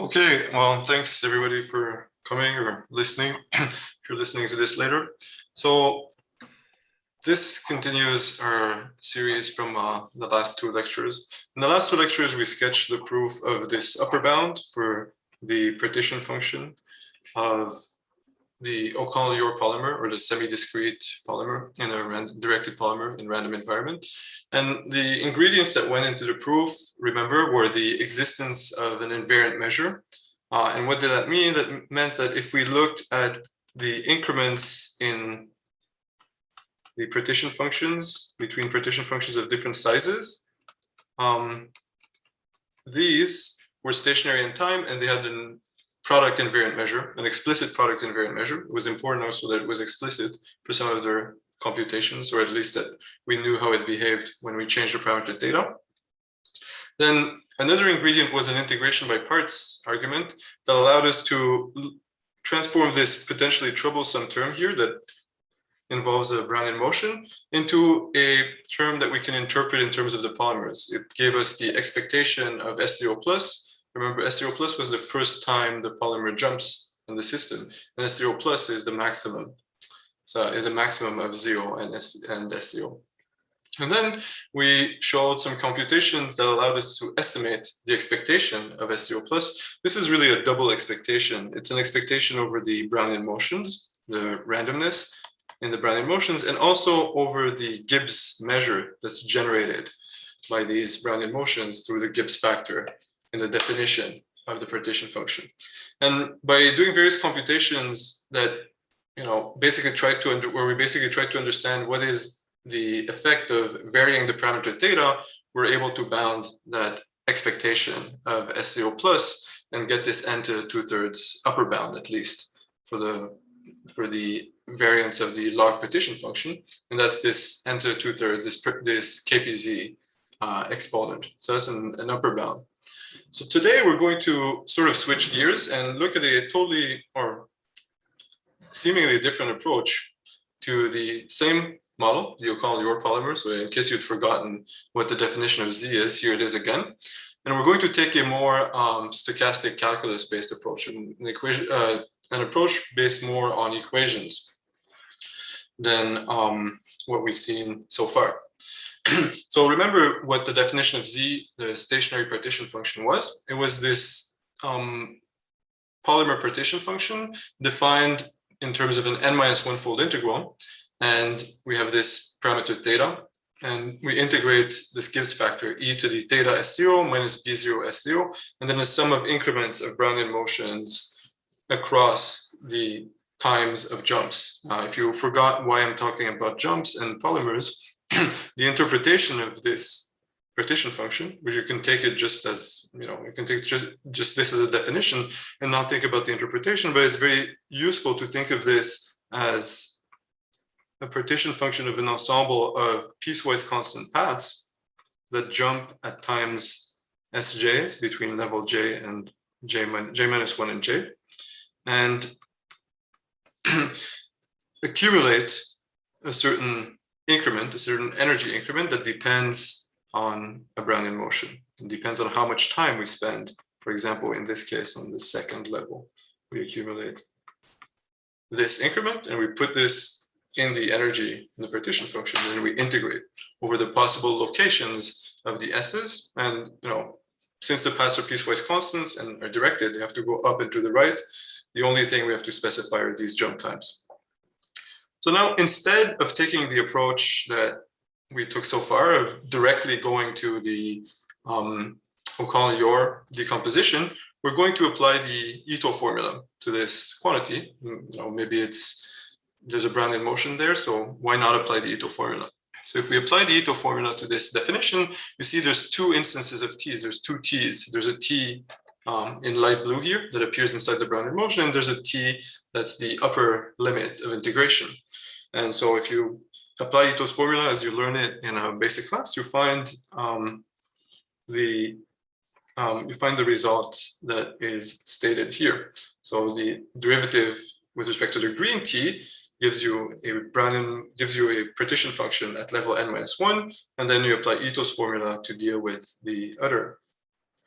Okay, well, thanks everybody for coming or listening, if you're listening to this later. So this continues our series from the last two lectures. In the last two lectures, we sketched the proof of this upper bound for the partition function of the O'Connell-Yor polymer, or the semi-discrete polymer in a directed polymer in random environment. And the ingredients that went into the proof, remember, were the existence of an invariant measure. And what did that mean? That meant that if we looked at the increments in the partition functions, between partition functions of different sizes, these were stationary in time, and they had a product invariant measure, an explicit product invariant measure. It was important also that it was explicit for some of their computations, or at least that we knew how it behaved when we changed the parameter data. Then another ingredient was an integration by parts argument that allowed us to transform this potentially troublesome term here that involves a Brownian motion into a term that we can interpret in terms of the polymers. It gave us the expectation of S0 plus. Remember, S0 plus was the first time the polymer jumps in the system, and S0 plus is the maximum. So is a maximum of 0 and S0. And then we showed some computations that allowed us to estimate the expectation of S0 plus. This is really a double expectation. It's an expectation over the Brownian motions, the randomness in the Brownian motions, and also over the Gibbs measure that's generated by these Brownian motions through the Gibbs factor in the definition of the partition function. And by doing various computations that, basically where we basically tried to understand what is the effect of varying the parameter data, we're able to bound that expectation of S0 plus and get this n to 2/3 upper bound, at least for the variance of the log partition function, and that's this n to 2/3, this KPZ exponent. So that's an upper bound. So today we're going to sort of switch gears and look at a totally or seemingly different approach to the same model, the O'Connell-Yor polymer. So in case you'd forgotten what the definition of Z is, here it is again. And we're going to take a more stochastic calculus-based approach, an approach based more on equations than what we've seen so far. So remember what the definition of Z, the stationary partition function, was. It was this polymer partition function defined in terms of an n-1-fold integral. And we have this parameter theta, and we integrate this Gibbs factor e to the theta S0 minus B0 S0, and then a sum of increments of Brownian motions across the times of jumps. Now, if you forgot why I'm talking about jumps and polymers, the interpretation of this partition function, which you can take it just as, you can take just this as a definition and not think about the interpretation, but it's very useful to think of this as a partition function of an ensemble of piecewise constant paths that jump at times sj's between level j and j minus 1 and j, and accumulate a certain increment, a certain energy increment that depends on a Brownian motion. It depends on how much time we spend. For example, in this case, on the second level, we accumulate this increment and we put this in the energy in the partition function, and we integrate over the possible locations of the s's. And since the paths are piecewise constants and are directed, they have to go up and to the right. The only thing we have to specify are these jump times. So now, instead of taking the approach that we took so far of directly going to the O'Connell-Yor decomposition, we're going to apply the Ito formula to this quantity. Maybe there's a Brownian motion there, so why not apply the Ito formula? So if we apply the Ito formula to this definition, you see there's two instances of T's. There's two T's. There's a T in light blue here that appears inside the Brownian motion, and there's a T that's the upper limit of integration. And so if you apply Ito's formula as you learn it in a basic class, you find the result that is stated here. So the derivative with respect to the green T gives you a partition function at level n-1, and then you apply Ito's formula to deal with the other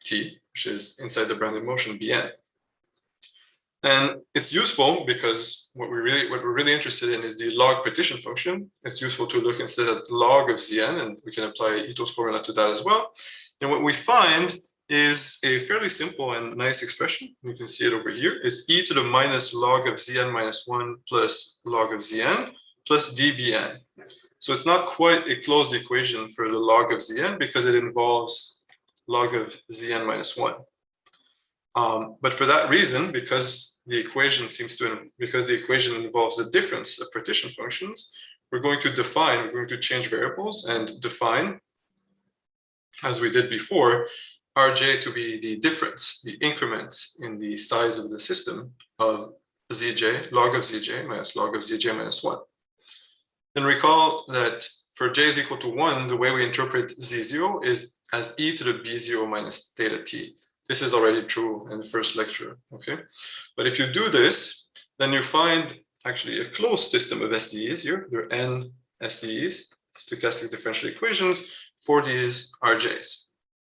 t, which is inside the bounded motion Bn. And it's useful because what we're really interested in is the log partition function. It's useful to look instead at log of Zn, and we can apply Ito's formula to that as well. And what we find is a fairly simple and nice expression. You can see it over here. It's e to the minus log of Zn minus 1 plus log of Zn plus dBn. So it's not quite a closed equation for the log of Zn because it involves log of Zn minus 1. But for that reason, because the equation involves the difference of partition functions, we're going to change variables and define, as we did before, Rj to be the difference, the increment in the size of the system of Zj, log of Zj minus log of Zj minus 1. And recall that for j is equal to 1, the way we interpret Z0 is as e to the B0 minus theta t. This is already true in the first lecture, okay? But if you do this, then you find actually a closed system of SDEs here. There are n SDEs, stochastic differential equations, for these Rjs.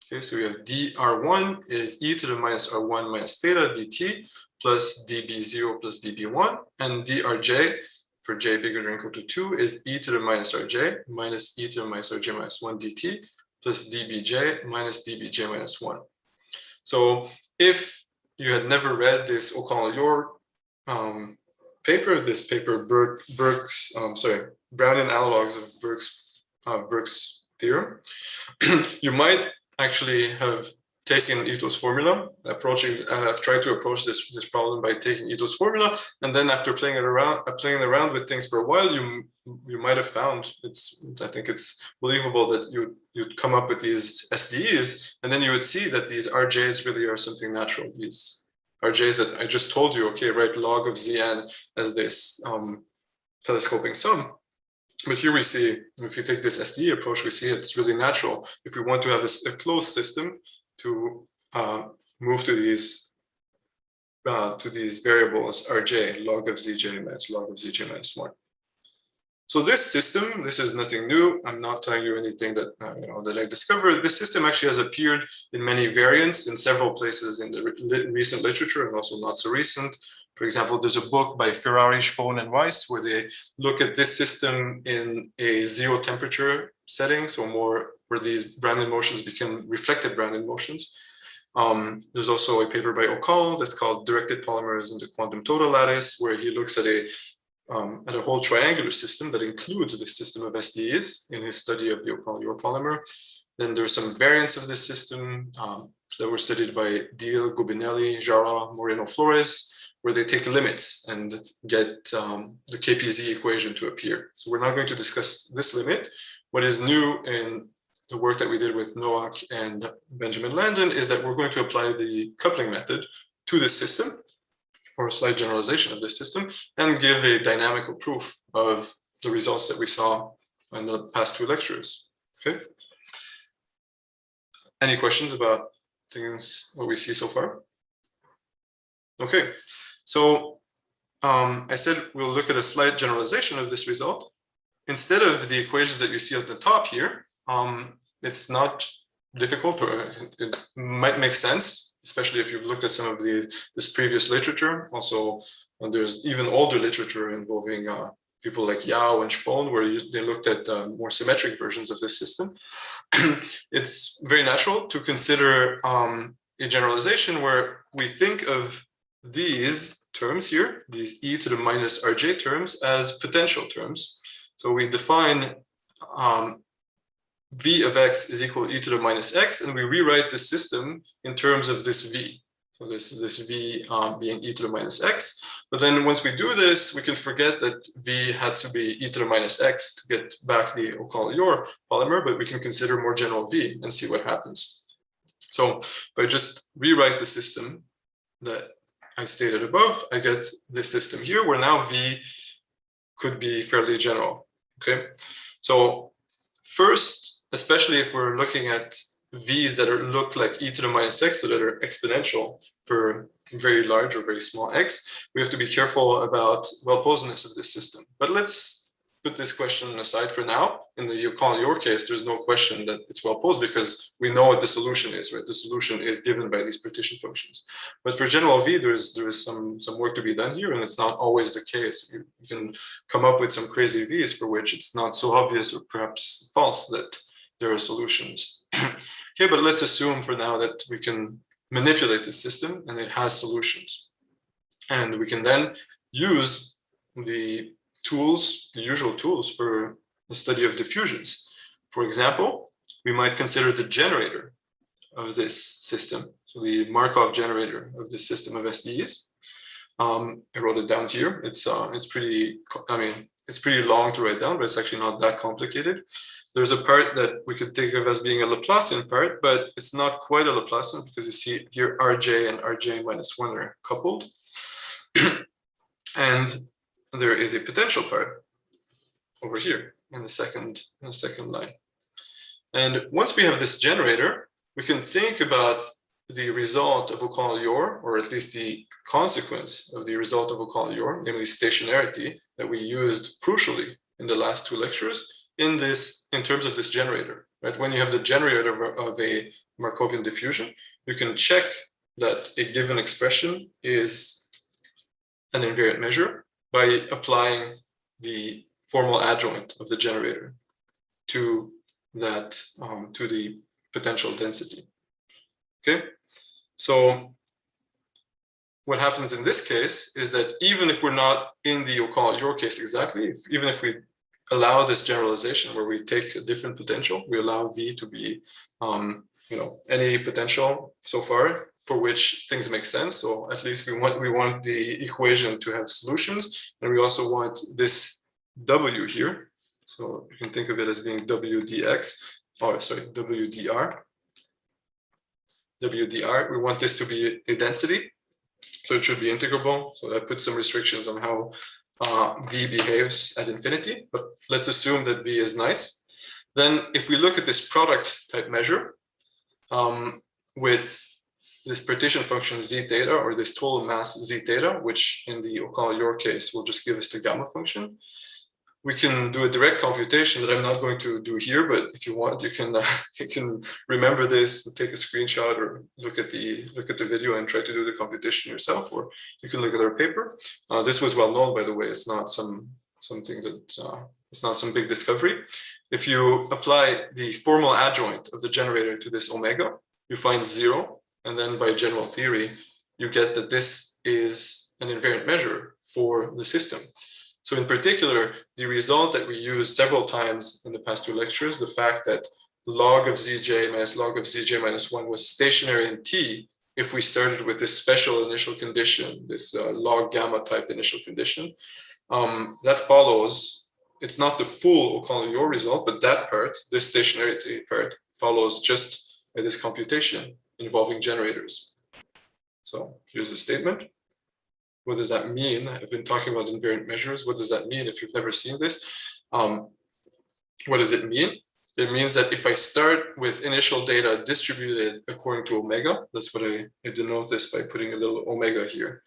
Okay, so we have dR1 is e to the minus R1 minus theta dt plus dB0 plus dB1, and drj for j bigger than or equal to 2 is e to the minus Rj minus e to the minus Rj minus 1 dt plus dBj minus dBj minus 1. So if you had never read this O'Connell-Yor paper, this paper Brownian analogs of Burke's theorem, you might actually have taken Ito's formula, I've tried to approach this problem by taking Ito's formula, and then after playing around with things for a while, you might have found, I think it's believable that you'd come up with these SDEs, and then you would see that these Rjs really are something natural. These Rjs that I just told you, okay, write log of Zn as this telescoping sum. But here we see, if you take this SDE approach, we see it's really natural. If we want to have a closed system, to move to these variables Rj, log of Zj minus log of Zj minus 1. So this system, this is nothing new. I'm not telling you anything that that I discovered. This system actually has appeared in many variants in several places in the recent literature and also not so recent. For example, there's a book by Ferrari, Spohn, and Weiss where they look at this system in a zero temperature setting, so more where these Brownian motions become reflected Brownian motions. There's also a paper by O'Connell that's called Directed Polymers in the Quantum Total Lattice, where he looks at a whole triangular system that includes the system of SDEs in his study of the O'Connell-Yor polymer. Then there's some variants of this system that were studied by Deal, Gubinelli, Jara, Moreno, Flores, where they take limits and get the KPZ equation to appear. So we're not going to discuss this limit. What is new in the work that we did with Nowak and Benjamin Landon is that we're going to apply the coupling method to this system, or a slight generalization of this system, and give a dynamical proof of the results that we saw in the past 2 lectures. Okay. Any questions about things, what we see so far? Okay. So I said we'll look at a slight generalization of this result. Instead of the equations that you see at the top here, it's not difficult, or it might make sense, especially if you've looked at some of this previous literature. Also, there's even older literature involving people like Yao and Spohn, where they looked at more symmetric versions of this system. It's very natural to consider a generalization where we think of these terms here, these e to the minus Rj terms, as potential terms. So we define v of x is equal to e to the minus x, and we rewrite the system in terms of this v. So this v being e to the minus x. But then once we do this, we can forget that v had to be e to the minus x to get back the O'Connell-Yor polymer, but we can consider more general v and see what happens. So if I just rewrite the system that I stated above, I get this system here where now v could be fairly general. Okay, so first, especially if we're looking at v's that look like e to the minus x, so that are exponential for very large or very small x, we have to be careful about well-posedness of this system. But let's put this question aside for now. In the your case, there's no question that it's well posed because we know what the solution is, right? The solution is given by these partition functions. But for general V, there is some work to be done here, and it's not always the case. You can come up with some crazy V's for which it's not so obvious or perhaps false that there are solutions. Okay, but let's assume for now that we can manipulate the system and it has solutions. And we can then use the tools, the usual tools for the study of diffusions. For example, we might consider the generator of this system, so the Markov generator of this system of SDEs. I wrote it down here. It's pretty, I mean, it's pretty long to write down, but it's actually not that complicated. There's a part that we could think of as being a Laplacian part, but it's not quite a Laplacian because you see here Rj and Rj minus 1 are coupled. And there is a potential part over here in the second line. And once we have this generator, we can think about the result of O'Connell-Yor, or at least the consequence of the result of O'Connell-Yor, namely stationarity, that we used crucially in the last two lectures, in terms of this generator. Right? When you have the generator of a Markovian diffusion, you can check that a given expression is an invariant measure by applying the formal adjoint of the generator to that to the potential density. Okay, so what happens in this case is that even if we're not in the O'Connell-Yor case exactly, even if we allow this generalization where we take a different potential, we allow V to be any potential so far for which things make sense. So at least we want the equation to have solutions, and we also want this W here. So you can think of it as being W dx, or sorry, W dr. W dr, we want this to be a density, so it should be integrable. So that puts some restrictions on how V behaves at infinity, but let's assume that V is nice. Then if we look at this product type measure with this partition function z theta, or this total mass z theta, which in the O'Connell-Yor case will just give us the gamma function, we can do a direct computation that I'm not going to do here, but if you want, you can remember this, take a screenshot, or look at the video and try to do the computation yourself, or you can look at our paper. This was well known, by the way. It's not something that it's not some big discovery. If you apply the formal adjoint of the generator to this omega, you find 0, and then by general theory, you get that this is an invariant measure for the system. So in particular, the result that we used several times in the past two lectures, the fact that log of zj minus log of zj minus 1 was stationary in T if we started with this special initial condition, this log gamma type initial condition, that follows, it's not the full O'Connell-Yor result, but that part, this stationarity part, follows just by this computation involving generators. So here's the statement. What does that mean? I've been talking about invariant measures. What does that mean if you've never seen this? What does it mean? It means that if I start with initial data distributed according to omega, that's what I denote this by putting a little omega here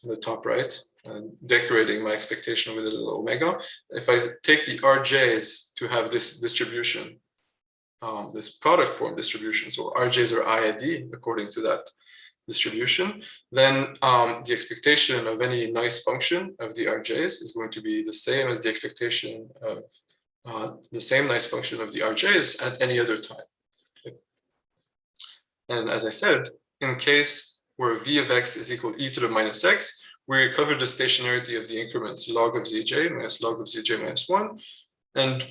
in the top right, and decorating my expectation with a little omega. If I take the RJs to have this distribution, this product form distribution, so RJs are IID according to that distribution, then the expectation of any nice function of the RJs is going to be the same as the expectation of the same nice function of the RJs at any other time. Okay. And as I said, in case where V of x is equal to e to the minus x, we recover the stationarity of the increments log of zj minus log of zj minus 1. And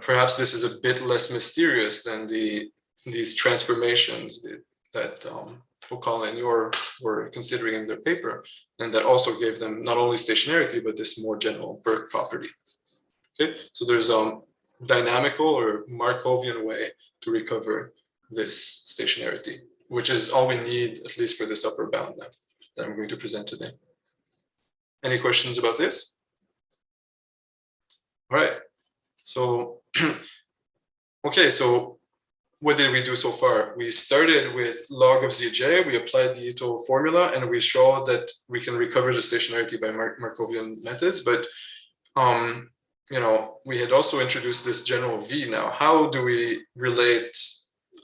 perhaps this is a bit less mysterious than these transformations that O'Connell and Yor were considering in their paper, and that also gave them not only stationarity, but this more general Burke property. Okay, so there's a dynamical or Markovian way to recover this stationarity, which is all we need, at least for this upper bound that I'm going to present today. Any questions about this? All right, so, okay, so what did we do so far? We started with log of zj, we applied the Ito formula, and we showed that we can recover the stationarity by Markovian methods, but we had also introduced this general V. Now, how do we relate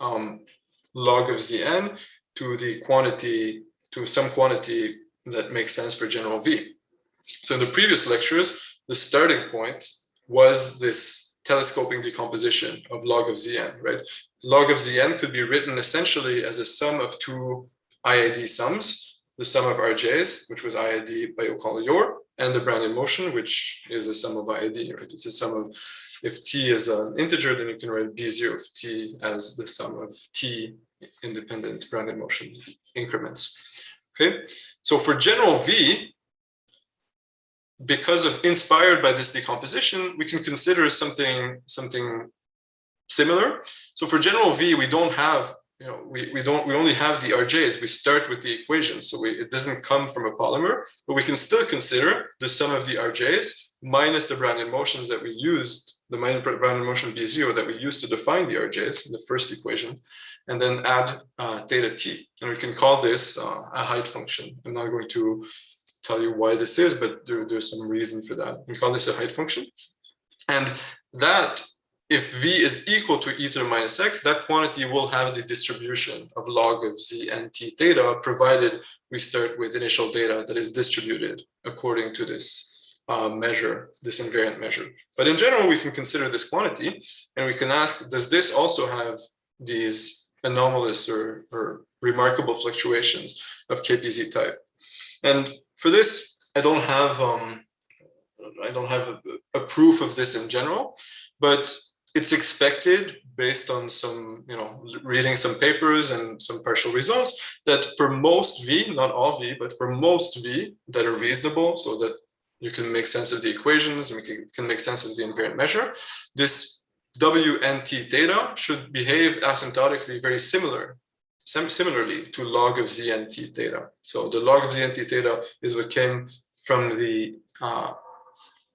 log of Zn to the quantity, to some quantity that makes sense for general V? So in the previous lectures, the starting point was this telescoping decomposition of log of Zn, right? Log of Zn could be written essentially as a sum of two IID sums, the sum of RJs, which was IID by O'Connell-Yor, and the Brownian motion, which is a sum of IID, right? It's a sum of, if t is an integer, then you can write B0 of t as the sum of t independent Brownian motion increments. Okay, so for general V, because of inspired by this decomposition, we can consider something similar. So for general V, we don't have, we only have the RJs. We start with the equation, so it doesn't come from a polymer, but we can still consider the sum of the RJs minus the Brownian motions that we used, the minus Brownian motion B0 that we used to define the RJs in the first equation, and then add theta t, and we can call this a height function. I'm not going to tell you why this is, but there's some reason for that. We call this a height function, and that, if V is equal to e to the minus x, that quantity will have the distribution of log of Z and t theta, provided we start with initial data that is distributed according to this measure, this invariant measure. But in general, we can consider this quantity, and we can ask, does this also have these anomalous or remarkable fluctuations of KPZ type? And for this, I don't have a proof of this in general, but it's expected, based on some, reading some papers and some partial results, that for most V, not all V, but for most V that are reasonable, so that you can make sense of the equations, and we can make sense of the invariant measure, this W and T theta should behave asymptotically very similarly to log of Z and T theta. So the log of Z and T theta is what came from the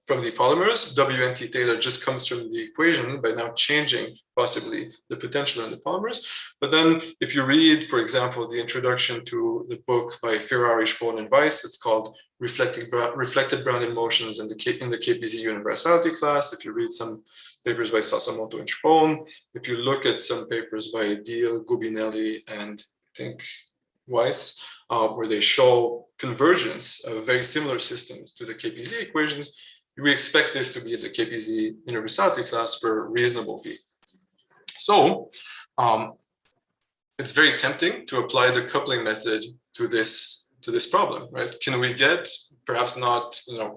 polymers. W and T theta just comes from the equation by now changing possibly the potential in the polymers. But then if you read, for example, the introduction to the book by Ferrari, Spohn, and Weiss, it's called Reflected Brownian Motions in the KPZ Universality class. If you read some papers by Sasamoto and Spohn, if you look at some papers by Deal, Gubinelli, and I think Weiss, where they show convergence of very similar systems to the KPZ equations, we expect this to be the KPZ universality class for reasonable V. So it's very tempting to apply the coupling method to this problem, right? Can we get, perhaps not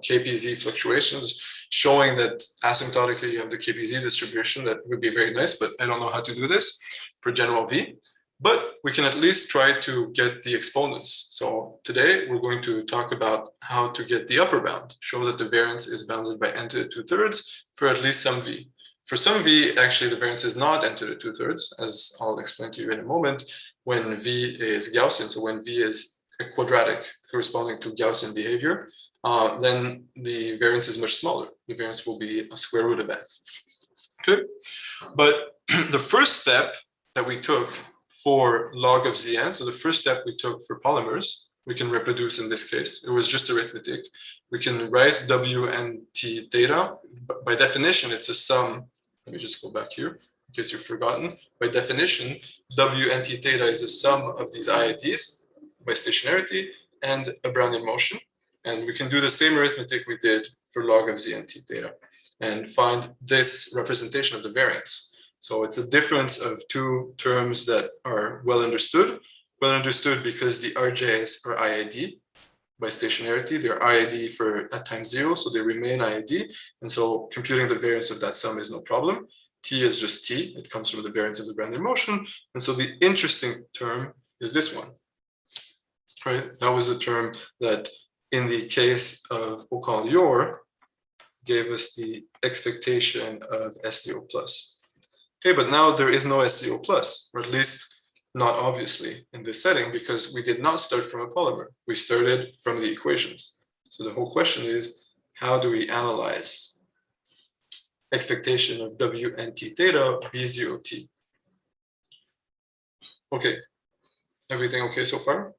KPZ fluctuations showing that asymptotically you have the KPZ distribution? That would be very nice, but I don't know how to do this for general V. But we can at least try to get the exponents. So today we're going to talk about how to get the upper bound, show that the variance is bounded by n to the 2/3 for at least some V. For some V, actually the variance is not n to the 2/3, as I'll explain to you in a moment, when V is Gaussian. So when V is a quadratic corresponding to Gaussian behavior, then the variance is much smaller. The variance will be a square root of n. Okay, but the first step that we took for log of Zn, so the first step we took for polymers, we can reproduce in this case. It was just arithmetic. We can write W and T theta. By definition, it's a sum. Let me just go back here in case you've forgotten. By definition, W and T theta is a sum of these IIDs by stationarity and a Brownian motion. And we can do the same arithmetic we did for log of Z and T theta and find this representation of the variance. So it's a difference of two terms that are well understood because the RJs are IID by stationarity. They're IID for at time 0, so they remain IID. And so computing the variance of that sum is no problem. T is just T. It comes from the variance of the Brownian motion. And so the interesting term is this one, right? That was the term that, in the case of O'Connell-Yor, gave us the expectation of SDO plus. Okay, but now there is no SCO plus, or at least not obviously in this setting, because we did not start from a polymer. We started from the equations. So the whole question is, how do we analyze expectation of W and T theta B0T? Okay, everything okay so far?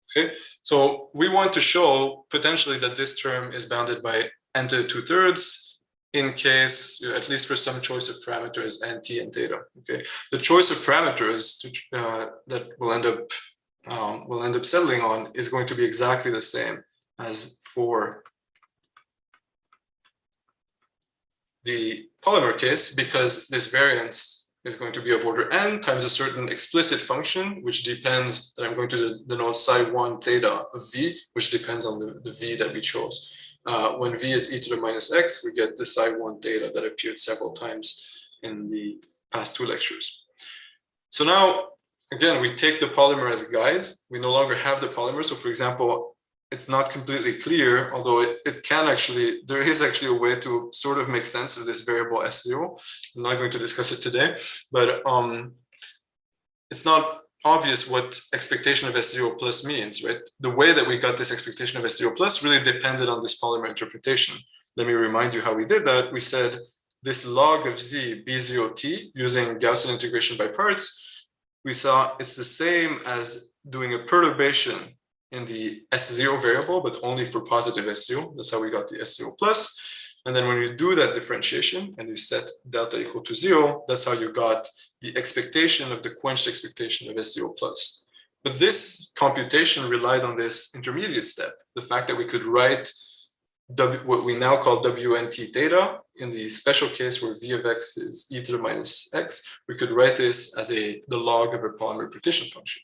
Okay, so we want to show potentially that this term is bounded by n to the 2/3 in case, at least for some choice of parameters n, t, and theta. Okay, the choice of parameters that we'll end up settling on is going to be exactly the same as for the polymer case, because this variance is going to be of order n times a certain explicit function, which depends, that I'm going to denote psi1 theta of v, which depends on the v that we chose. When v is e to the minus x, we get the psi1 theta that appeared several times in the past 2 lectures. So now, again, we take the polymer as a guide. We no longer have the polymer. So for example, it's not completely clear, although it can actually, there is actually a way to sort of make sense of this variable S0. I'm not going to discuss it today, but it's not obvious what expectation of S0 plus means, right? The way that we got this expectation of S0 plus really depended on this polymer interpretation. Let me remind you how we did that. We said this log of z B0t using Gaussian integration by parts, we saw it's the same as doing a perturbation in the S0 variable, but only for positive S0. That's how we got the S0 plus. And then when you do that differentiation and you set delta equal to 0, that's how you got the expectation of the quenched expectation of S0 plus. But this computation relied on this intermediate step, the fact that we could write what we now call WNT theta. In the special case where v of x is e to the minus x, we could write this as the log of a polymer partition function.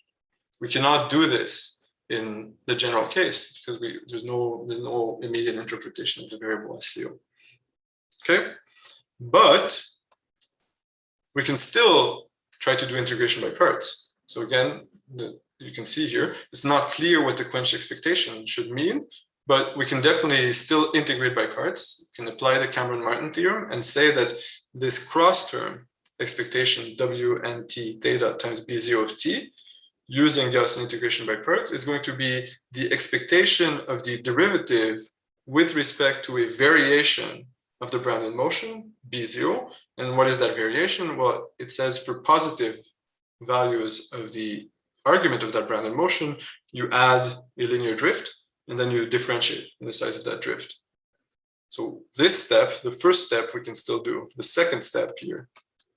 We cannot do this in the general case because there's no immediate interpretation of the variable S0. Okay, but we can still try to do integration by parts. So again, you can see here, it's not clear what the quenched expectation should mean, but we can definitely still integrate by parts. We can apply the Cameron-Martin theorem and say that this cross term expectation WNT theta times B0 of t using Gaussian integration by parts is going to be the expectation of the derivative with respect to a variation of the Brownian motion, B0. And what is that variation? Well, it says for positive values of the argument of that Brownian motion, you add a linear drift, and then you differentiate in the size of that drift. So this step, the first step, we can still do. The second step here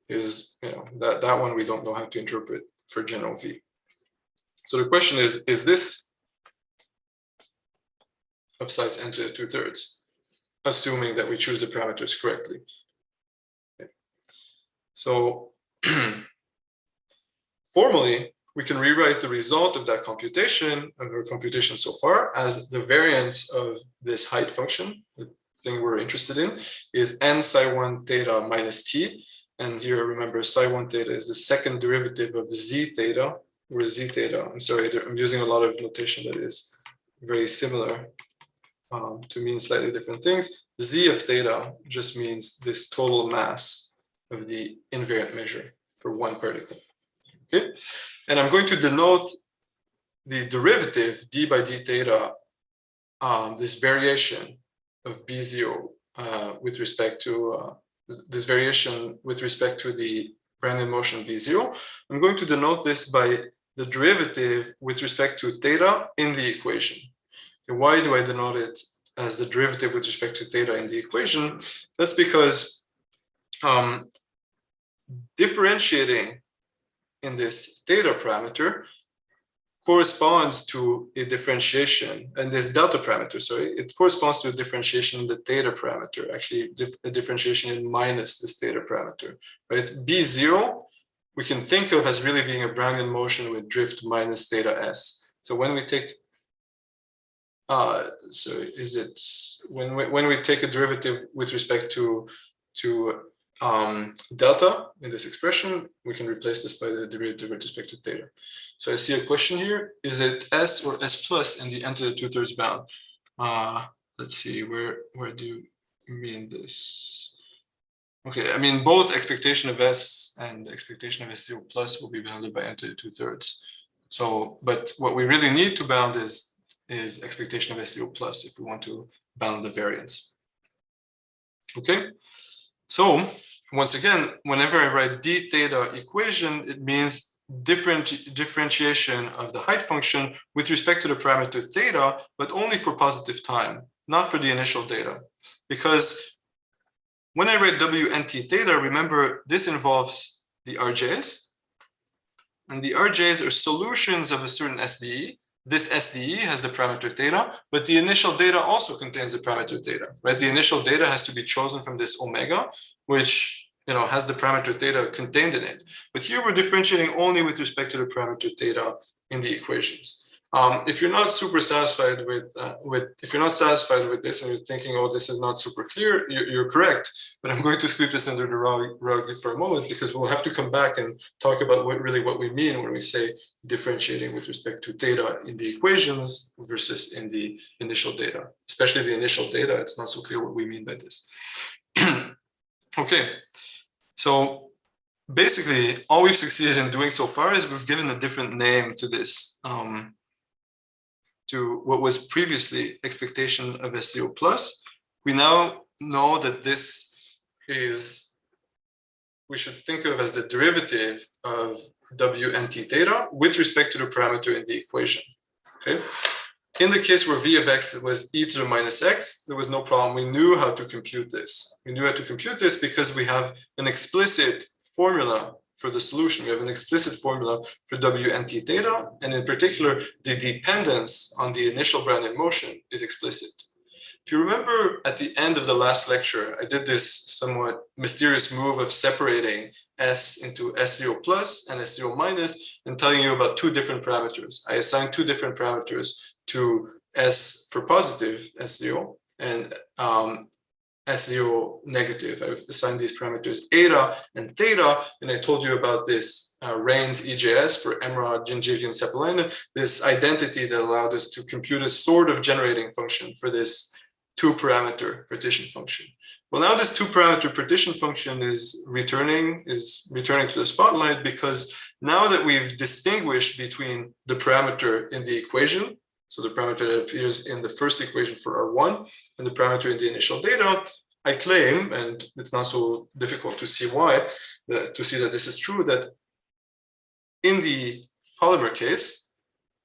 is, that one we don't know how to interpret for general V. So the question is this of size n to the 2/3, assuming that we choose the parameters correctly? Okay. So formally, we can rewrite the result of that computation, of our computation so far, as the variance of this height function, the thing we're interested in, is n psi1 theta minus t. And here, remember, psi1 theta is the second derivative of z theta, where z theta, I'm sorry, I'm using a lot of notation that is very similar to mean slightly different things. Z of theta just means this total mass of the invariant measure for one particle. Okay, and I'm going to denote the derivative d by d theta, this variation of B0 with respect to this variation with respect to the Brownian motion B0. I'm going to denote this by the derivative with respect to theta in the equation. Okay, why do I denote it as the derivative with respect to theta in the equation? That's because differentiating in this theta parameter corresponds to a differentiation, and this delta parameter, sorry, it corresponds to a differentiation in the theta parameter, actually a differentiation in minus this theta parameter, right? B0, we can think of as really being a Brownian motion with drift minus theta s. So when we take, when we take a derivative with respect to delta in this expression, we can replace this by the derivative with respect to theta. So I see a question here: is it s or s plus in the n to the 2/3 bound? Let's see, where do you mean this? Okay, I mean both expectation of s and expectation of S0 plus will be bounded by n to the 2/3. So, but what we really need to bound is expectation of S0 plus if we want to bound the variance. Okay, so once again, whenever I write d theta equation, it means differentiation of the height function with respect to the parameter theta, but only for positive time. not for the initial data. Because when I write WNT theta, remember this involves the RJs. And the RJs are solutions of a certain SDE. This SDE has the parameter theta, but the initial data also contains the parameter theta, right? The initial data has to be chosen from this omega, which has the parameter theta contained in it. But here we're differentiating only with respect to the parameter theta in the equations. If you're not super satisfied if you're not satisfied with this and you're thinking, oh, this is not super clear, you're correct. But I'm going to sweep this under the rug for a moment, because we'll have to come back and talk about what we mean when we say differentiating with respect to theta in the equations versus in the initial data. Especially the initial data, it's not so clear what we mean by this. Okay, so basically all we've succeeded in doing so far is we've given a different name to this, to what was previously expectation of S0 plus. We now know that this we should think of as the derivative of WNT theta with respect to the parameter in the equation. Okay. In the case where v of x was e to the minus x, there was no problem. We knew how to compute this. We knew how to compute this because we have an explicit formula for the solution. We have an explicit formula for WNT theta, and in particular, the dependence on the initial Brownian motion is explicit. If you remember at the end of the last lecture, I did this somewhat mysterious move of separating S into S0 plus and S0 minus and telling you about two different parameters. I assigned two different parameters to S for positive S0 and S0 negative. I assigned these parameters eta and theta, and I told you about this Rain's EJS for Emerald, Gingivian, Cephalina, this identity that allowed us to compute a sort of generating function for this two-parameter partition function. Well, now this two-parameter partition function is returning to the spotlight, because now that we've distinguished between the parameter in the equation, so the parameter that appears in the first equation for R1 and the parameter in the initial data, I claim, and it's not so difficult to see why, to see that this is true, that in the polymer case,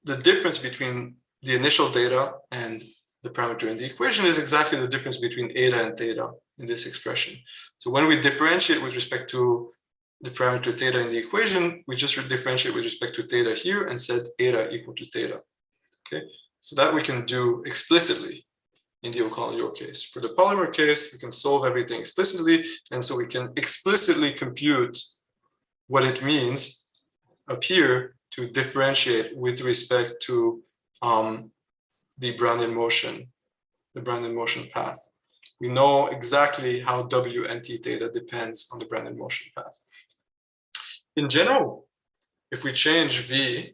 the difference between the initial data and the parameter in the equation is exactly the difference between eta and theta in this expression. So when we differentiate with respect to the parameter theta in the equation, we just differentiate with respect to theta here and set eta equal to theta. Okay, so that we can do explicitly in the O'Connell-York case. For the polymer case, we can solve everything explicitly, and so we can explicitly compute what it means up here to differentiate with respect to the Brownian motion path. We know exactly how WNT theta depends on the Brownian motion path. In general, if we change V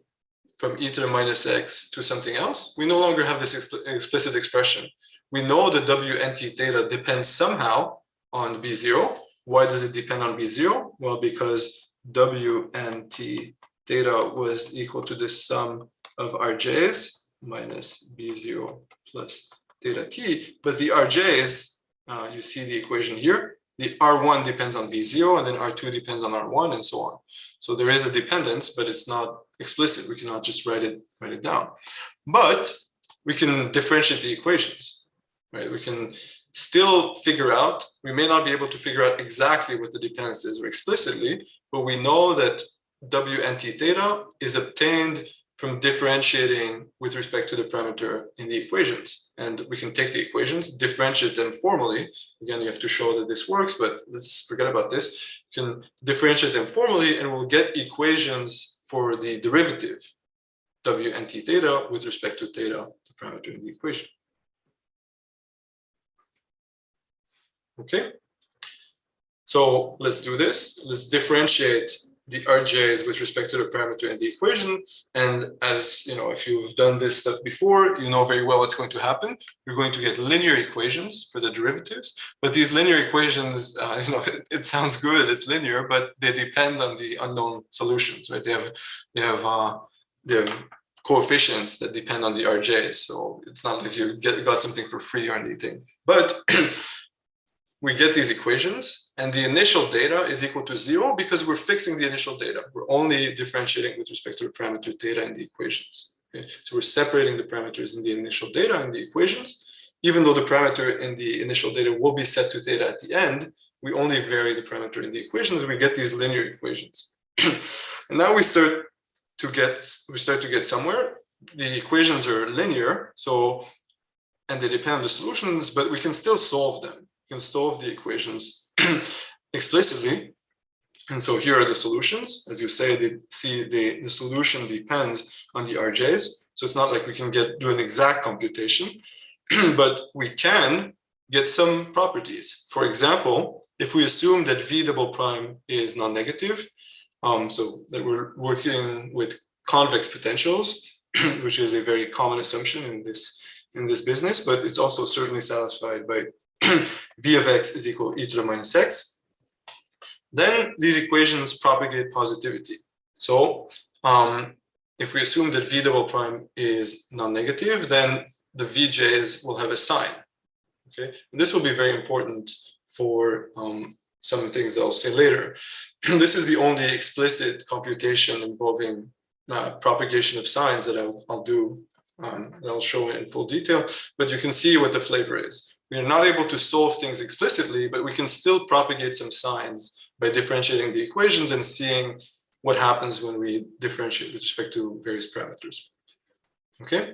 from e to the minus x to something else, we no longer have this explicit expression. We know that WNT theta depends somehow on B0. Why does it depend on B0? Well, because WNT theta was equal to the sum of RJs minus B0 plus theta t. But the RJs, you see the equation here. The R1 depends on B0, and then R2 depends on R1, and so on. So there is a dependence, but it's not explicit. We cannot just write it down. But we can differentiate the equations, right? We can still figure out, we may not be able to figure out exactly what the dependence is or explicitly, but we know that WNT theta is obtained from differentiating with respect to the parameter in the equations. And we can take the equations, differentiate them formally. Again, you have to show that this works, but let's forget about this. You can differentiate them formally, and we'll get equations for the derivative WNT theta with respect to theta, the parameter in the equation. Okay, so let's do this. Let's differentiate the RJs with respect to the parameter in the equation. And as you know, if you've done this stuff before, you know very well what's going to happen. You're going to get linear equations for the derivatives, but these linear equations, it sounds good, it's linear, but they depend on the unknown solutions, right? They have coefficients that depend on the RJs. So it's not like you got something for free or anything, but we get these equations, and the initial data is equal to 0 because we're fixing the initial data. We're only differentiating with respect to the parameter theta in the equations. Okay? So we're separating the parameters in the initial data in the equations. even though the parameter in the initial data will be set to theta at the end, we only vary the parameter in the equations. We get these linear equations. And now we start to get somewhere. The equations are linear, and they depend on the solutions, but we can still solve them. We can solve the equations explicitly. And so here are the solutions. As you say, the solution depends on the RJs. So it's not like we can do an exact computation, but we can get some properties. For example, if we assume that V double prime is non-negative, so that we're working with convex potentials, which is a very common assumption in this business, but it's also certainly satisfied by V of x is equal e to the minus x. Then these equations propagate positivity. So if we assume that V double prime is non-negative, then the VJs will have a sign. Okay, and this will be very important for some things that I'll say later. This is the only explicit computation involving propagation of signs that I'll do. I'll show it in full detail, but you can see what the flavor is. We are not able to solve things explicitly, but we can still propagate some signs by differentiating the equations and seeing what happens when we differentiate with respect to various parameters. Okay.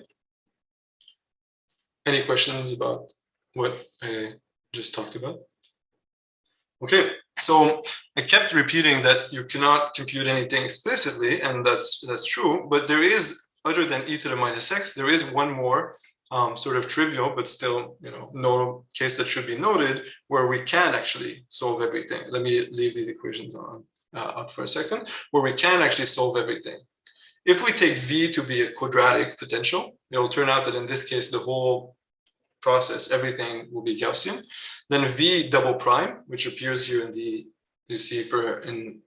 Any questions about what I just talked about? Okay, so I kept repeating that you cannot compute anything explicitly, and that's true, but there is, other than e to the minus x, there is one more sort of trivial, but still, no case that should be noted, where we can actually solve everything. Let me leave these equations up for a second, where we can actually solve everything. If we take V to be a quadratic potential, it will turn out that in this case, the whole process, everything will be Gaussian. Then V double prime, which appears here you see in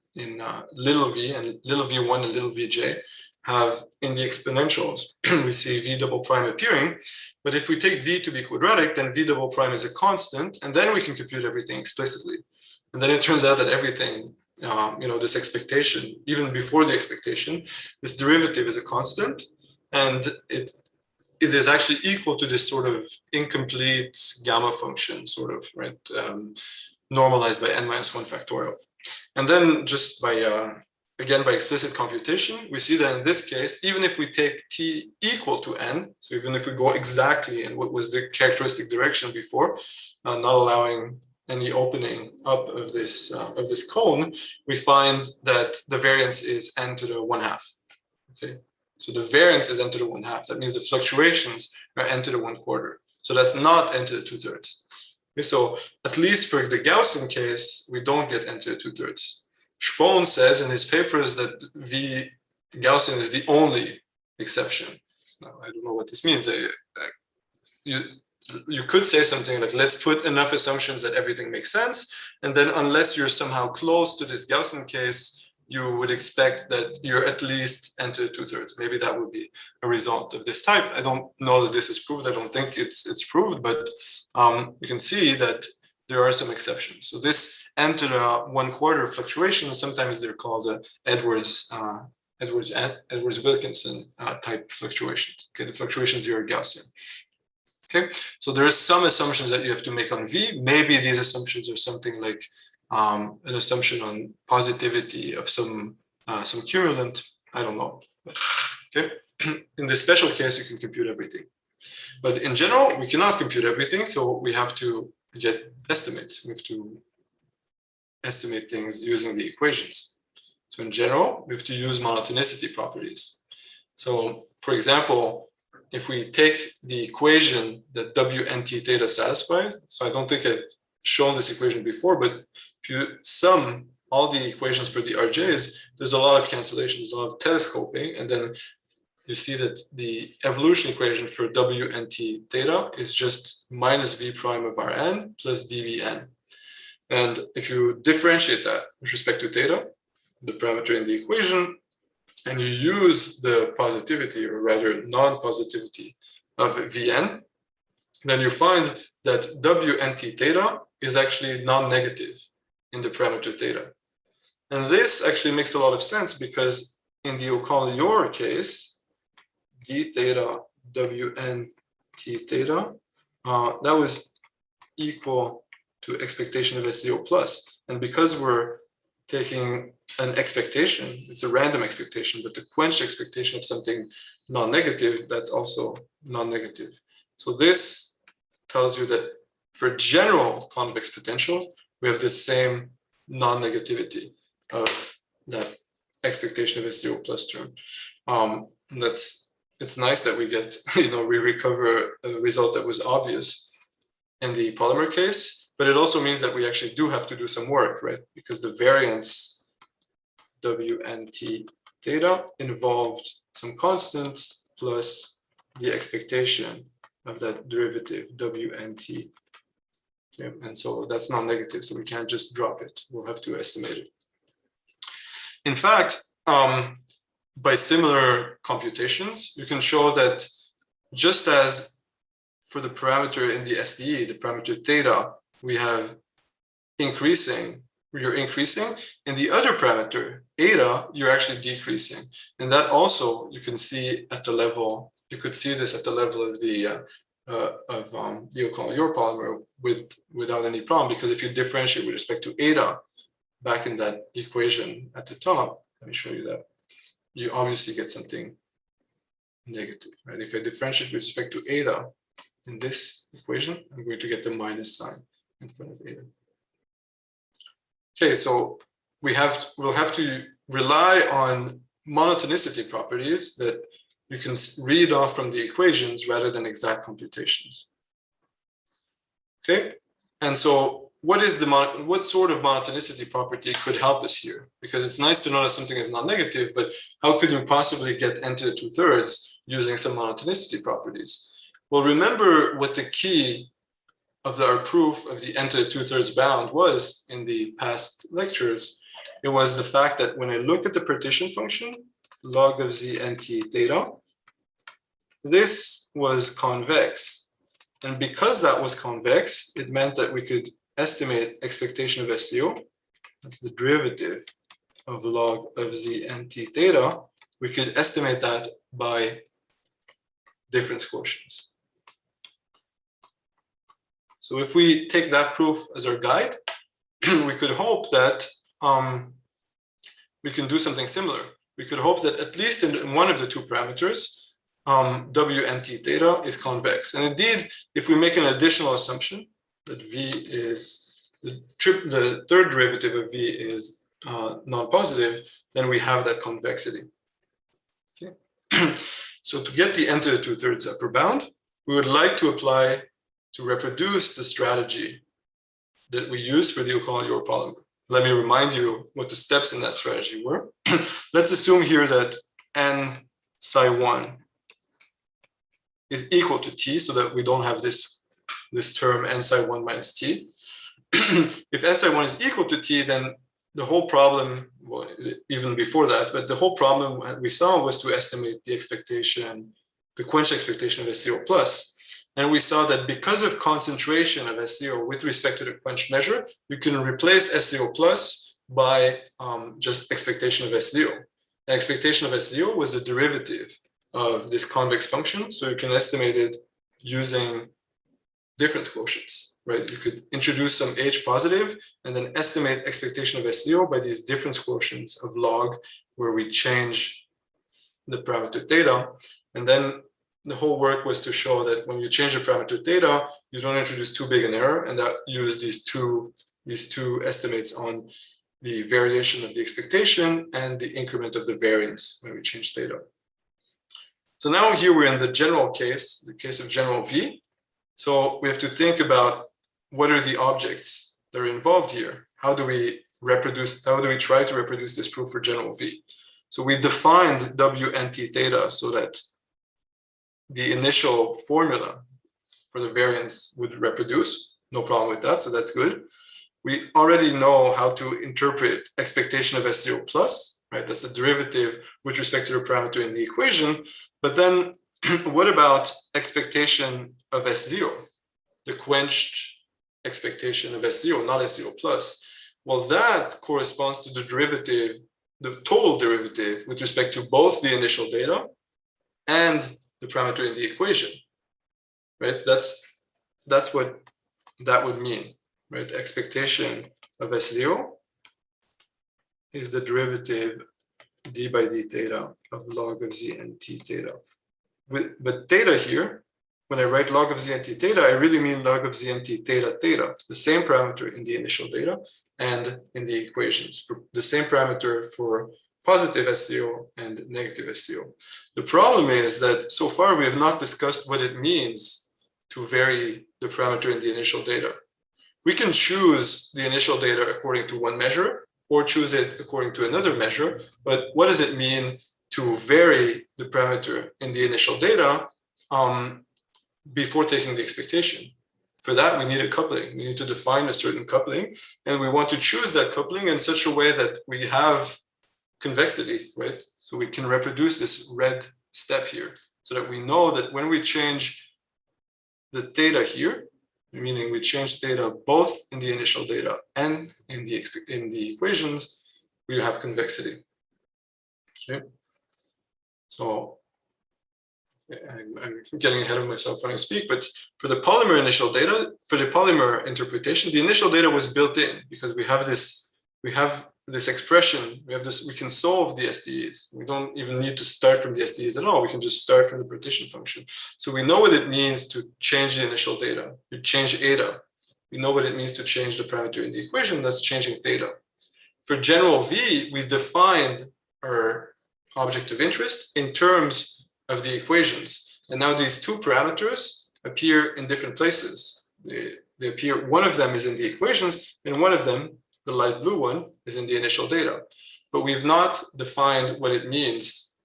little v and little v1 and little vj, have in the exponentials, we see V double prime appearing. But if we take V to be quadratic, then V double prime is a constant, and then we can compute everything explicitly. And then it turns out that everything, this expectation, even before the expectation, this derivative is a constant, and it is actually equal to this sort of incomplete gamma function, sort of, right? Normalized by n-1 factorial. And then just by, again, by explicit computation, we see that in this case, even if we take t equal to n, so even if we go exactly in what was the characteristic direction before, not allowing any opening up of this cone, we find that the variance is n to the 1/2. Okay, so the variance is n to the 1/2. That means the fluctuations are n to the 1/4. So that's not n to the 2/3. Okay, so at least for the Gaussian case, we don't get n to the 2/3. Spohn says in his papers that V Gaussian is the only exception. Now, I don't know what this means. You could say something like, let's put enough assumptions that everything makes sense, and then unless you're somehow close to this Gaussian case, you would expect that you're at least n to the 2/3. Maybe that would be a result of this type. I don't know that this is proved. I don't think it's proved, but you can see that there are some exceptions. So this n to the 1/4 fluctuation, sometimes they're called Edwards-Wilkinson type fluctuations. Okay, the fluctuations here are Gaussian. Okay, so there are some assumptions that you have to make on V. Maybe these assumptions are something like an assumption on positivity of some cumulant. I don't know. Okay, in this special case, you can compute everything. But in general, we cannot compute everything, so we have to get estimates. We have to estimate things using the equations. So in general, we have to use monotonicity properties. So for example, if we take the equation that WNT theta satisfies, so I don't think I've shown this equation before, but if you sum all the equations for the RJs, there's a lot of cancellation, there's a lot of telescoping, and then you see that the evolution equation for WNT theta is just minus V prime of Rn plus dVn. And if you differentiate that with respect to theta, the parameter in the equation, and you use the positivity, or rather non-positivity of Vn, then you find that WNT theta is actually non-negative in the parameter theta. And this actually makes a lot of sense because in the Ocon-Lior case, d theta WNT theta that was equal to expectation of S0 plus. And because we're taking an expectation, it's a random expectation, but the quenched expectation of something non-negative, that's also non-negative. So this tells you that for general convex potential, we have the same non-negativity of that expectation of S0 plus term. It's nice that we get, we recover a result that was obvious in the polymer case, but it also means that we actually do have to do some work, right? Because the variance WNT theta involved some constants plus the expectation of that derivative WNT. Okay, and so that's non-negative, so we can't just drop it. We'll have to estimate it. In fact, by similar computations, you can show that just as for the parameter in the SDE, the parameter theta, we have increasing, you're increasing. In the other parameter, eta, you're actually decreasing. And that also you can see at the level, you could see this at the level of the O'Connell-Yor polymer without any problem, because if you differentiate with respect to eta back in that equation at the top, let me show you that, you obviously get something negative, right? If I differentiate with respect to eta in this equation, I'm going to get the minus sign in front of eta. Okay, so we'll have to rely on monotonicity properties that you can read off from the equations rather than exact computations. Okay, and so what sort of monotonicity property could help us here? Because it's nice to know that something is non-negative, but how could you possibly get n to the 2/3 using some monotonicity properties? Well, remember what the key of our proof of the n to the 2/3 bound was in the past lectures. It was the fact that when I look at the partition function, log of z nt theta, this was convex. And because that was convex, it meant that we could estimate expectation of SCO. That's the derivative of log of z nt theta. We could estimate that by difference quotients. So if we take that proof as our guide, we could hope that we can do something similar. We could hope that at least in one of the two parameters, WNT theta is convex. And indeed, if we make an additional assumption that V is, the third derivative of V is non-positive, then we have that convexity. Okay. So to get the n to the 2/3 upper bound, we would like to apply to reproduce the strategy that we use for the O'Connell-Yor polymer. Let me remind you what the steps in that strategy were. Let's assume here that n psi 1 is equal to t, so that we don't have this term n psi 1 minus t. If n psi 1 is equal to t, then the whole problem, well, even before that, but the whole problem we saw was to estimate the expectation, the quench expectation of S0 plus. And we saw that because of concentration of S0 with respect to the quench measure, you can replace S0 plus by just expectation of S0. And expectation of S0 was the derivative of this convex function. So you can estimate it using difference quotients, right? You could introduce some H positive and then estimate expectation of S0 by these difference quotients of log, where we change the parameter theta. And then the whole work was to show that when you change the parameter theta, you don't introduce too big an error, and that use these two estimates on the variation of the expectation and the increment of the variance when we change theta. So now here we're in the general case, the case of general V. So we have to think about what are the objects that are involved here? How do we try to reproduce this proof for general V? So we defined WNT theta so that the initial formula for the variance would reproduce. No problem with that, so that's good. We already know how to interpret expectation of S0 plus, right? That's the derivative with respect to the parameter in the equation. But then what about expectation of S0? The quenched expectation of S0, not S0 plus. Well, that corresponds to the derivative, the total derivative with respect to both the initial data and the parameter in the equation, right? that's what that would mean, right? Expectation of S0 is the derivative d by d theta of log of z and t theta. But theta here, when I write log of z and t theta, I really mean log of z and t theta theta, the same parameter in the initial data and in the equations, for the same parameter for positive S0 and negative S0. The problem is that so far we have not discussed what it means to vary the parameter in the initial data. We can choose the initial data according to one measure or choose it according to another measure, but what does it mean to vary the parameter in the initial data before taking the expectation? For that, we need a coupling. We need to define a certain coupling, and we want to choose that coupling in such a way that we have convexity, right? So we can reproduce this red step here, so that we know that when we change the theta here, meaning we change theta both in the initial data and in the equations, we have convexity. Okay. So I'm getting ahead of myself when I speak, but for the polymer initial data, for the polymer interpretation, the initial data was built in because we have this expression, we can solve the SDEs. We don't even need to start from the SDEs at all. We can just start from the partition function. So we know what it means to change the initial data. You change eta. We know what it means to change the parameter in the equation. That's changing theta. For general V, we defined our object of interest in terms of the equations. And now these two parameters appear in different places. They appear, one of them is in the equations, and one of them, the light blue one, is in the initial data. But we've not defined what it means.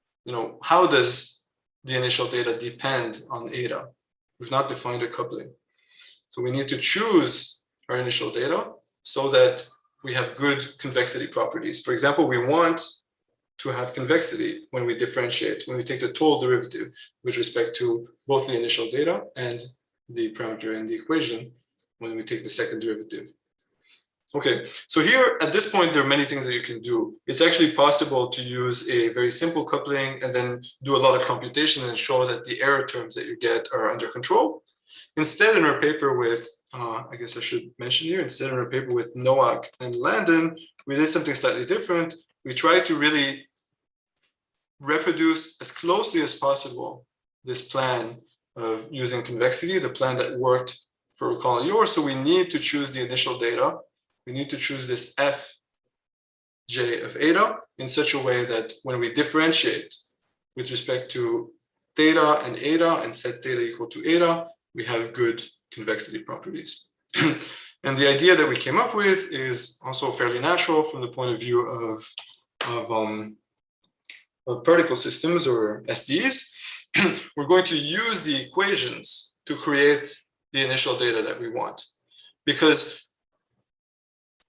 How does the initial data depend on eta? We've not defined a coupling. So we need to choose our initial data so that we have good convexity properties. For example, we want to have convexity when we differentiate, when we take the total derivative with respect to both the initial data and the parameter in the equation when we take the second derivative. Okay, so here at this point, there are many things that you can do. It's actually possible to use a very simple coupling and then do a lot of computation and show that the error terms that you get are under control. Instead, in our paper with, I guess I should mention here, instead in our paper with Nowak and Landon, we did something slightly different. We tried to really reproduce as closely as possible this plan of using convexity, the plan that worked for Colin-Yor. So we need to choose the initial data. We need to choose this fj of eta in such a way that when we differentiate with respect to theta and eta and set theta equal to eta, we have good convexity properties. And the idea that we came up with is also fairly natural from the point of view of particle systems or SDs. We're going to use the equations to create the initial data that we want, because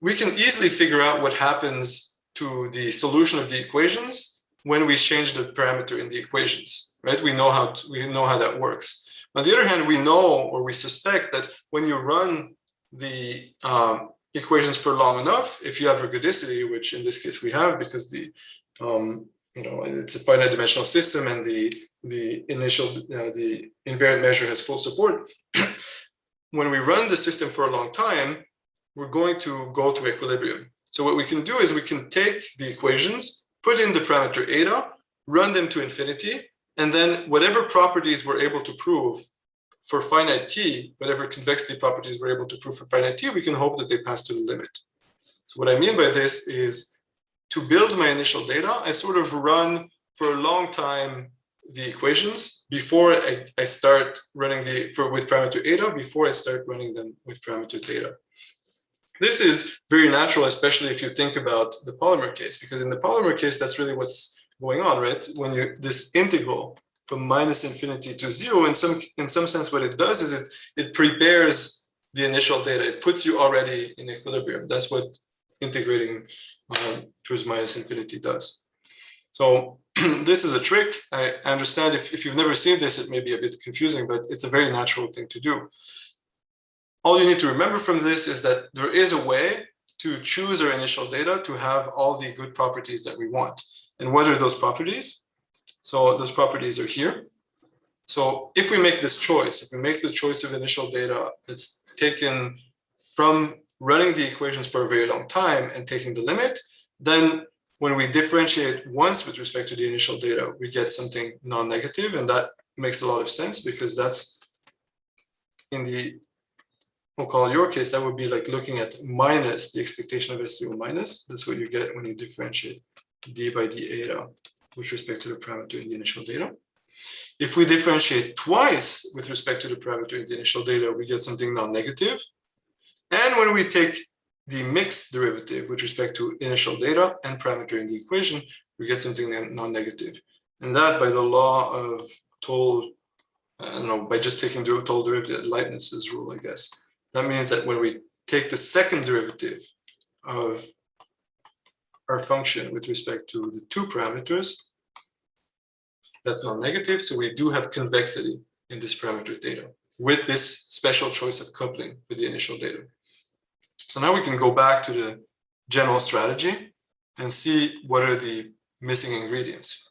we can easily figure out what happens to the solution of the equations when we change the parameter in the equations, right? We know how that works. On the other hand, we know, or we suspect, that when you run the equations for long enough, if you have ergodicity, which in this case we have, because the it's a finite dimensional system and the invariant measure has full support. When we run the system for a long time, we're going to go to equilibrium. So what we can do is we can take the equations, put in the parameter eta, run them to infinity, and then whatever properties we're able to prove for finite t, whatever convexity properties we're able to prove for finite t, we can hope that they pass to the limit. So what I mean by this is, to build my initial data, I sort of run for a long time the equations before I start running with parameter eta, before I start running them with parameter theta. This is very natural, especially if you think about the polymer case, because in the polymer case, that's really what's going on, right? When this integral from minus infinity to 0, in some sense, what it does is it prepares the initial data. It puts you already in equilibrium. That's what integrating towards minus infinity does. So this is a trick. I understand if you've never seen this, it may be a bit confusing, but it's a very natural thing to do. All you need to remember from this is that there is a way to choose our initial data to have all the good properties that we want. And what are those properties? So those properties are here. So if we make this choice, if we make the choice of initial data that's taken from running the equations for a very long time and taking the limit, then when we differentiate once with respect to the initial data, we get something non-negative, and that makes a lot of sense because that's in the, we'll call your case, that would be like looking at minus the expectation of SCO minus. That's what you get when you differentiate d by d eta with respect to the parameter in the initial data. If we differentiate twice with respect to the parameter in the initial data, we get something non-negative. And when we take the mixed derivative with respect to initial data and parameter in the equation, we get something non-negative. And that, by the law of total, I don't know, by just taking the total derivative, Leibniz's rule, I guess. That means that when we take the second derivative of our function with respect to the two parameters, that's non-negative. So we do have convexity in this parameter theta with this special choice of coupling for the initial data. So now we can go back to the general strategy and see what are the missing ingredients.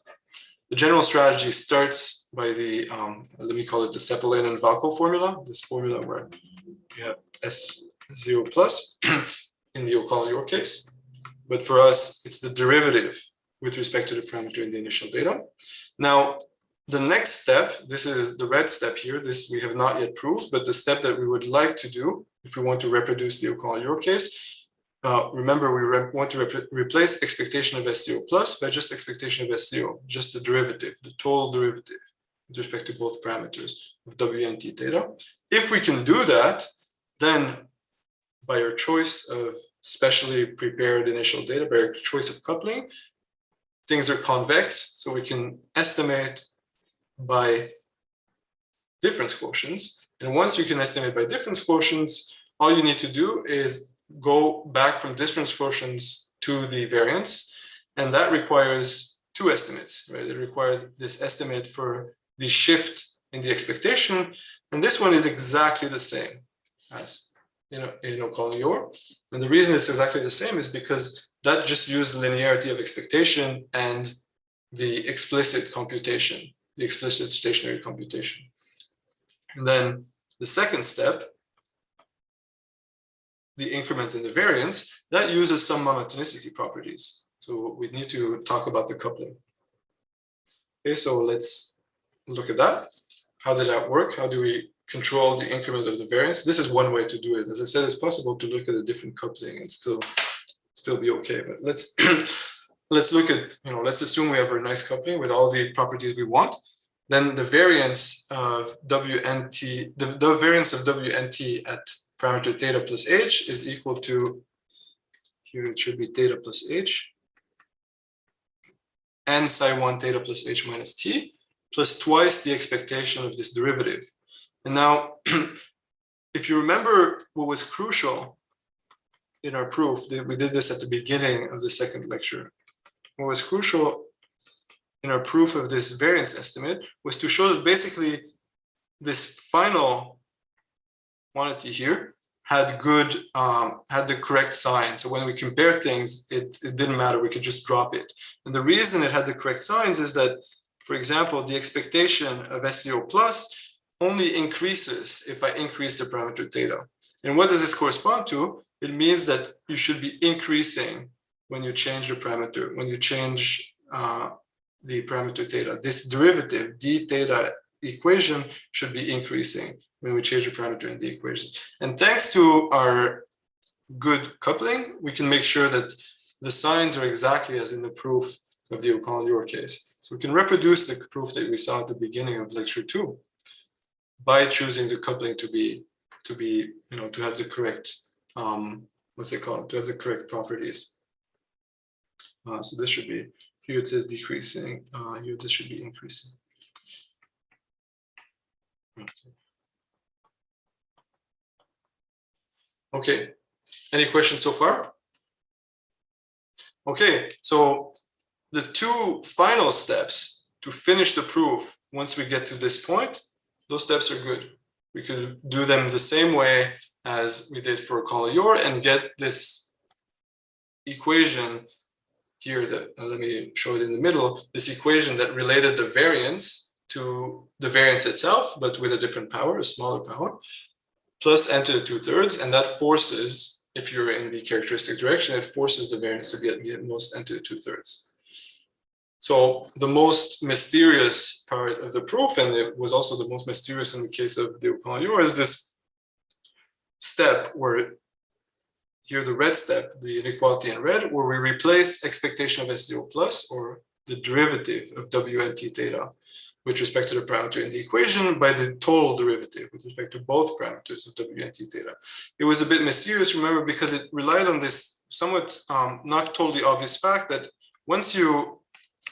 The general strategy starts by the, let me call it the Cepelin and Valco formula, this formula where you have S0 plus in the O'Connell-York case. But for us, it's the derivative with respect to the parameter in the initial data. Now, the next step, this is the red step here, this we have not yet proved, but the step that we would like to do if we want to reproduce the O'Connell-York case, remember we want to replace expectation of S0 plus by just expectation of S0, just the derivative, the total derivative with respect to both parameters of WNT theta. If we can do that, then by our choice of specially prepared initial data, by our choice of coupling, things are convex, so we can estimate by difference quotients. And once you can estimate by difference quotients, all you need to do is go back from difference quotients to the variance. And that requires two estimates, right? It requires this estimate for the shift in the expectation. And this one is exactly the same as in O'Connell-York. And the reason it's exactly the same is because that just used linearity of expectation and the explicit computation, the explicit stationary computation. And then the second step, the increment in the variance, that uses some monotonicity properties. So we need to talk about the coupling. Okay, so let's look at that. How did that work? How do we control the increment of the variance? This is one way to do it. As I said, it's possible to look at a different coupling and still be okay. But let's let's look at, let's assume we have a nice coupling with all the properties we want. Then the variance of WNT, the variance of WNT at parameter theta plus h is equal to, here it should be theta plus h, n psi 1 theta plus h minus t, plus twice the expectation of this derivative. And now, if you remember what was crucial in our proof, we did this at the beginning of the second lecture. What was crucial in our proof of this variance estimate was to show that basically this final quantity here had the correct sign. So when we compared things, it didn't matter, we could just drop it. And the reason it had the correct signs is that, for example, the expectation of S0 plus only increases if I increase the parameter theta. And what does this correspond to? It means that you should be increasing when you change the parameter, when you change the parameter theta. This derivative, d theta equation, should be increasing when we change the parameter in the equations. And thanks to our good coupling, we can make sure that the signs are exactly as in the proof of the O'Connell-York case. So we can reproduce the proof that we saw at the beginning of lecture 2 by choosing the coupling to have the correct, what's it called, to have the correct properties. So this should be, here it says decreasing, here this should be increasing. Okay, any questions so far? Okay, so the two final steps to finish the proof, once we get to this point, those steps are good. We could do them the same way as we did for O'Connell-York and get this equation here that, let me show it in the middle, this equation that related the variance to the variance itself, but with a different power, a smaller power, plus n to the 2/3, and that forces, if you're in the characteristic direction, it forces the variance to be at most n to the 2/3. So the most mysterious part of the proof, and it was also the most mysterious in the case of the O'Connell-Yor, is this step where, here the red step, the inequality in red, where we replace expectation of S0 plus, or the derivative of WNT theta with respect to the parameter in the equation, by the total derivative with respect to both parameters of WNT theta. It was a bit mysterious, remember, because it relied on this somewhat not totally obvious fact that once you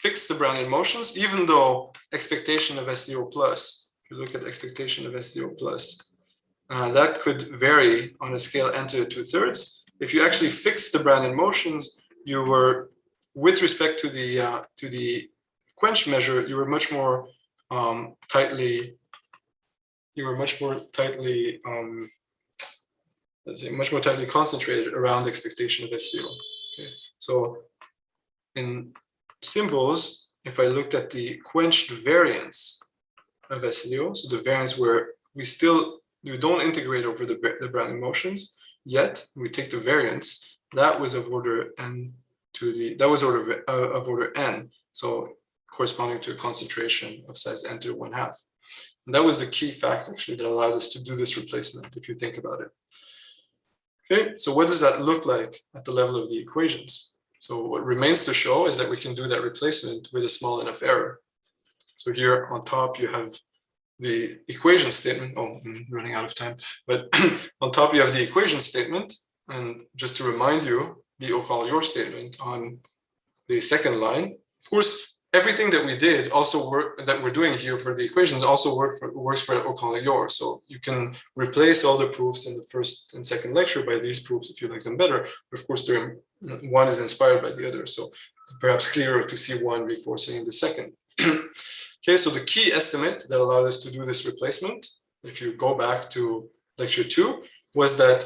fix the Brownian motions, even though expectation of S0 plus, if you look at expectation of S0 plus, that could vary on a scale n to the 2/3. If you actually fix the Brownian motions, you were, with respect to the quench measure, you were much more tightly, let's say, much more tightly concentrated around expectation of S0. Okay, so in symbols, if I looked at the quenched variance of S0, so the variance where we don't integrate over the Brownian motions yet, we take the variance, that was of order n to the, that was of order n, so corresponding to a concentration of size n to 1/2. And that was the key fact actually that allowed us to do this replacement, if you think about it. Okay, so what does that look like at the level of the equations? So what remains to show is that we can do that replacement with a small enough error. So here on top you have the equation statement. Oh, I'm running out of time. But on top you have the equation statement. And just to remind you, the O'Connell-Yor statement on the second line. Of course, everything that we did that we're doing here for the equations also works for O'Connell-Yor. So you can replace all the proofs in the first and second lecture by these proofs if you like them better. But of course, one is inspired by the other. So perhaps clearer to see one before seeing the second. Okay, so the key estimate that allowed us to do this replacement, if you go back to lecture 2, was that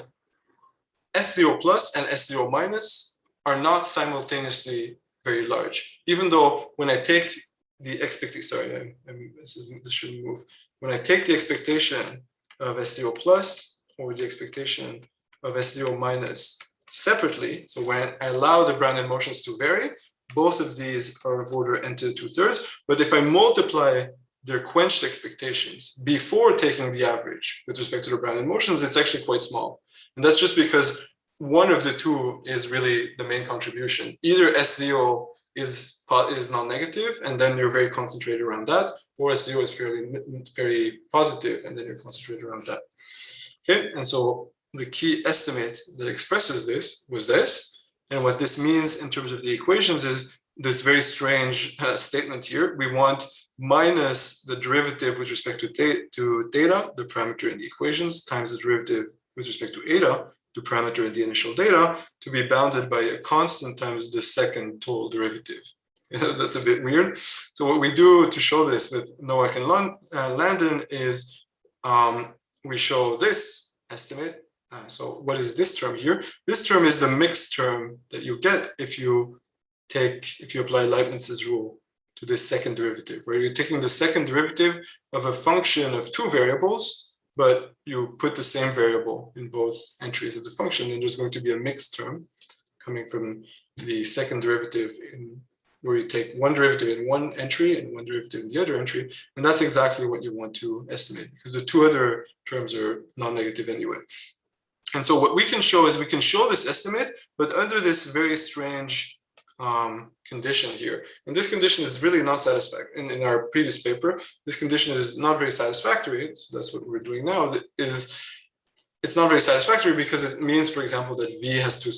S0 plus and S0 minus are not simultaneously very large. Even though when I take the expectation, this shouldn't move. When I take the expectation of S0 plus or the expectation of S0 minus separately, so when I allow the Brownian motions to vary, both of these are of order n to the 2/3. But if I multiply their quenched expectations before taking the average with respect to the Brownian motions, it's actually quite small. And that's just because one of the two is really the main contribution. Either S0 is non-negative, and then you're very concentrated around that, or S0 is very positive, and then you're concentrated around that. Okay, and so the key estimate that expresses this was this. And what this means in terms of the equations is this very strange statement here. We want minus the derivative with respect to theta, the parameter in the equations, times the derivative with respect to eta, the parameter in the initial data, to be bounded by a constant times the second total derivative. That's a bit weird. So what we do to show this with Nowak and Landon is we show this estimate. So what is this term here? This term is the mixed term that you get if you apply Leibniz's rule to this second derivative, where you're taking the second derivative of a function of two variables, but you put the same variable in both entries of the function, and there's going to be a mixed term coming from the second derivative where you take one derivative in one entry and one derivative in the other entry, and that's exactly what you want to estimate, because the two other terms are non-negative anyway. And so what we can show is we can show this estimate, but under this very strange condition here. And this condition is really not satisfactory. In our previous paper, this condition is not very satisfactory. So that's what we're doing now. It's not very satisfactory because it means, for example, that V has to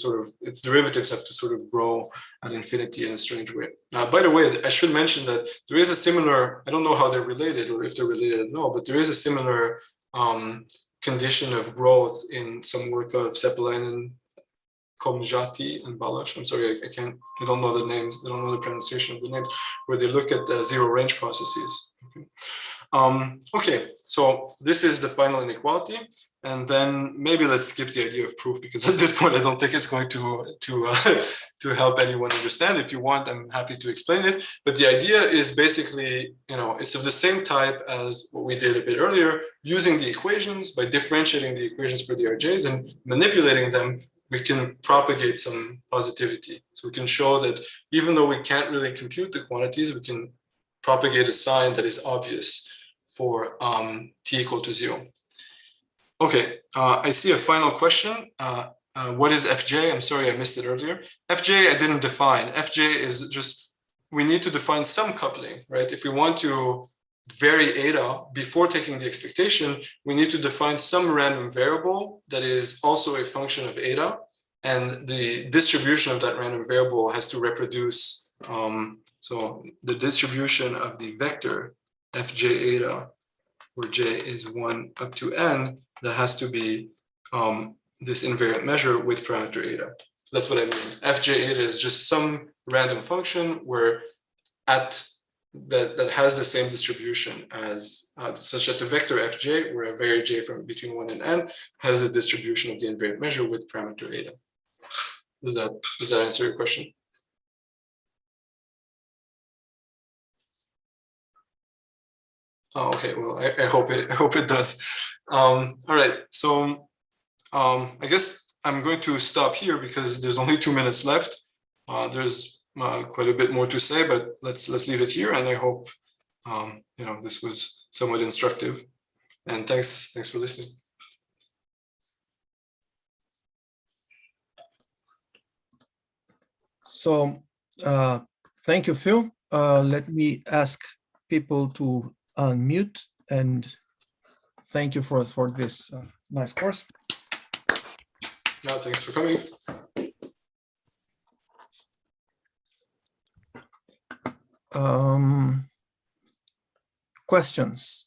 its derivatives have to sort of grow at infinity in a strange way. By the way, I should mention that there is a similar, I don't know how they're related or if they're related at all, but there is a similar condition of growth in some work of Sepalainen, Komjati, and Balash. I'm sorry, I don't know the names, I don't know the pronunciation of the names, where they look at zero range processes. Okay, so this is the final inequality. And then maybe let's skip the idea of proof, because at this point I don't think it's going to help anyone understand. If you want, I'm happy to explain it. But the idea is basically, it's of the same type as what we did a bit earlier, using the equations. By differentiating the equations for the RJs and manipulating them, we can propagate some positivity. So we can show that even though we can't really compute the quantities, we can propagate a sign that is obvious for t equal to 0. Okay, I see a final question. What is Fj? I'm sorry, I missed it earlier. Fj I didn't define. Fj is just, we need to define some coupling, right? If we want to vary eta before taking the expectation, we need to define some random variable that is also a function of eta, and the distribution of that random variable has to reproduce. So the distribution of the vector Fj eta, where j is 1 up to n, that has to be this invariant measure with parameter eta. That's what I mean. Fj eta is just some random function where that has the same distribution as such that the vector Fj, where I vary j from between 1 and n, has the distribution of the invariant measure with parameter eta. Does that answer your question? Oh, okay. Well, I hope it does. All right. So I guess I'm going to stop here because there's only 2 minutes left. There's quite a bit more to say, but let's leave it here. And I hope this was somewhat instructive. And thanks for listening. So thank you, Phil. Let me ask people to unmute, and thank you for this nice course. No, thanks for coming. Questions?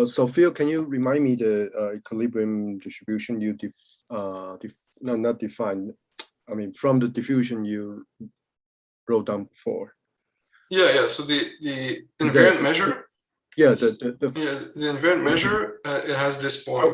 So Phil, can you remind me the equilibrium distribution you not defined? I mean, from the diffusion you wrote down before. Yeah. So the invariant measure. Yeah, the invariant measure, it has this form.